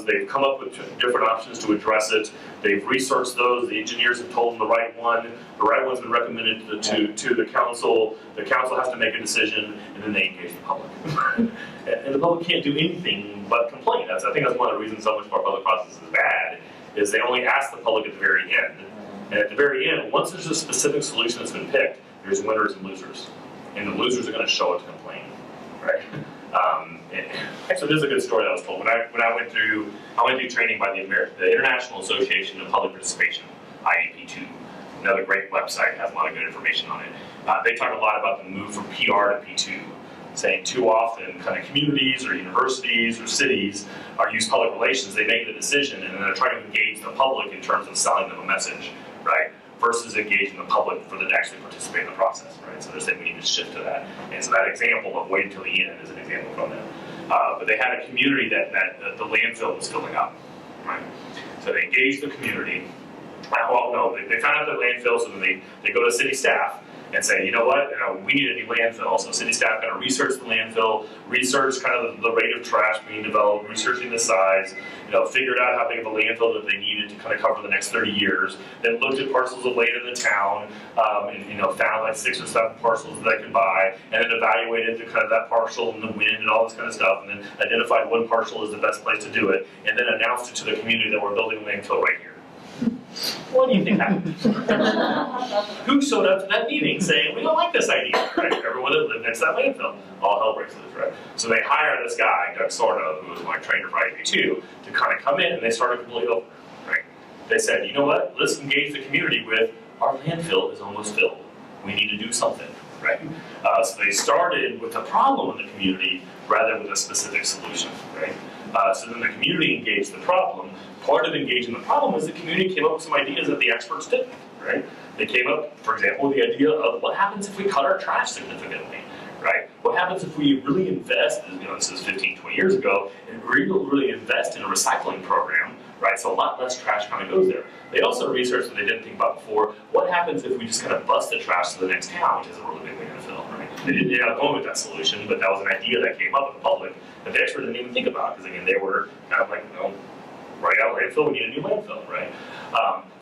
They've come up with different options to address it. They've researched those. The engineers have told them the right one. The right one's been recommended to the council. The council has to make a decision, and then they engage the public. And the public can't do anything but complain. I think that's one of the reasons so much of our public process is bad, is they only ask the public at the very end. And at the very end, once there's a specific solution that's been picked, there's winners and losers. And the losers are going to show up to complain, right? Actually, this is a good story that was told. When I went through training by the International Association of Public Participation, IAP2, another great website, has a lot of good information on it. They talk a lot about the move from PR to P2, saying too often kind of communities or universities or cities use public relations. They make the decision and then they're trying to engage the public in terms of selling them a message, right? Versus engaging the public for them to actually participate in the process, right? So they're saying we need to shift to that. And so that example of wait until the end is an example from them. But they had a community that the landfill was filling up, right? So they engaged the community. Well, no, they found out the landfill, so then they go to city staff and say, you know what, we need a new landfill. So city staff kind of researched the landfill, researched kind of the rate of trash being developed, researching the size, figured out how big of a landfill that they needed to kind of cover the next 30 years, then looked at parcels of land in the town, and found like 6 or 7 parcels that they could buy, and then evaluated the kind of that parcel and the wind and all this kind of stuff, and then identified one parcel as the best place to do it, and then announced it to the community that we're building a landfill right here. What do you think happened? Who showed up to that meeting saying, we don't like this idea, right? Everyone that lived next to that landfill. All hell breaks loose, right? So they hire this guy, Doug Sorno, who was my trainer for IAP2, to kind of come in, and they started completely over, right? They said, you know what? Let's engage the community with, our landfill is almost filled. We need to do something, right? So they started with the problem in the community rather than a specific solution, right? So then the community engaged the problem. Part of engaging the problem is the community came up with some ideas that the experts didn't, right? They came up, for example, with the idea of what happens if we cut our trash significantly, right? What happens if we really invest, this is 15, 20 years ago, and really invest in a recycling program, right? So a lot less trash kind of goes there. They also researched what they didn't think about before, what happens if we just kind of bust the trash to the next town, which is a really big landfill, right? They didn't end up going with that solution, but that was an idea that came up with the public that the experts didn't even think about, because again, they were kind of like, right out landfill, we need a new landfill, right?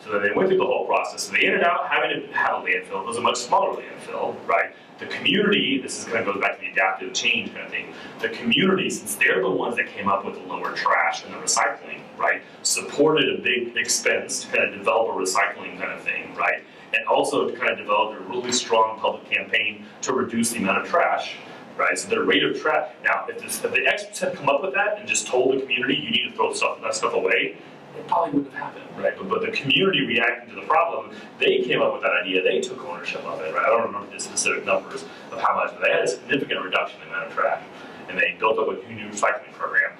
So then they went through the whole process, and they ended up having to have a landfill. It was a much smaller landfill, right? The community, this is kind of goes back to the adaptive change kind of thing. The community, since they're the ones that came up with the lower trash and the recycling, right, supported a big expense to kind of develop a recycling kind of thing, right? And also to kind of develop a really strong public campaign to reduce the amount of trash, right? So their rate of trash. Now, if the experts had come up with that and just told the community, you need to throw that stuff away, it probably wouldn't have happened, right? But the community reacting to the problem, they came up with that idea, they took ownership of it, right? I don't remember the specific numbers of how much, but they had a significant reduction in the amount of trash, and they built up a new recycling program.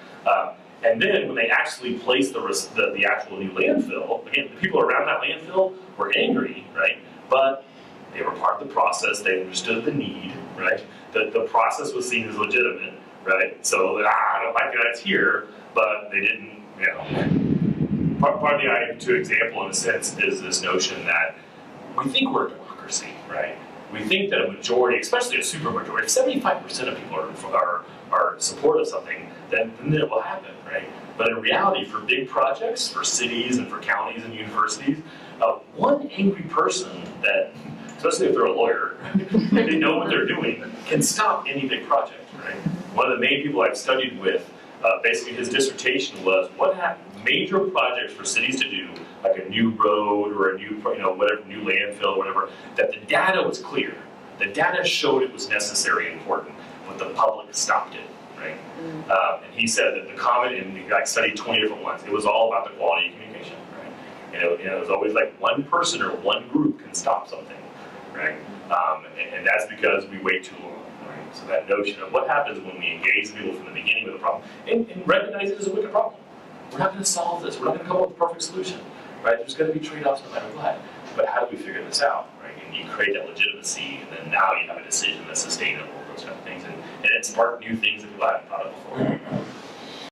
And then when they actually placed the actual new landfill, again, the people around that landfill were angry, right? But they were part of the process, they understood the need, right? The process was seen as legitimate, right? So, I don't like that it's here, but they didn't, Part of the IAP2 example, in a sense, is this notion that we think we're a democracy, right? We think that a majority, especially a supermajority, if 75% of people are supportive of something, then it will happen, right? But in reality, for big projects, for cities and for counties and universities, one angry person that, especially if they're a lawyer, they know what they're doing, can stop any big project, right? One of the main people I've studied with, basically his dissertation was what major projects for cities to do, like a new road or a new, whatever, new landfill, whatever, that the data was clear. The data showed it was necessary and important, but the public stopped it, right? And he said that the common, and he studied 20 different ones, it was all about the quality of communication, right? It was always like one person or one group can stop something, right? And that's because we wait too long. Right? So that notion of what happens when we engage people from the beginning with a problem and recognize it as a wicked problem. We're not going to solve this. We're not going to come up with a perfect solution, right? There's going to be trade-offs no matter what. But how do we figure this out, right? And you create that legitimacy, and then now you have a decision that's sustainable, those kind of things, and it sparked new things that people hadn't thought of before.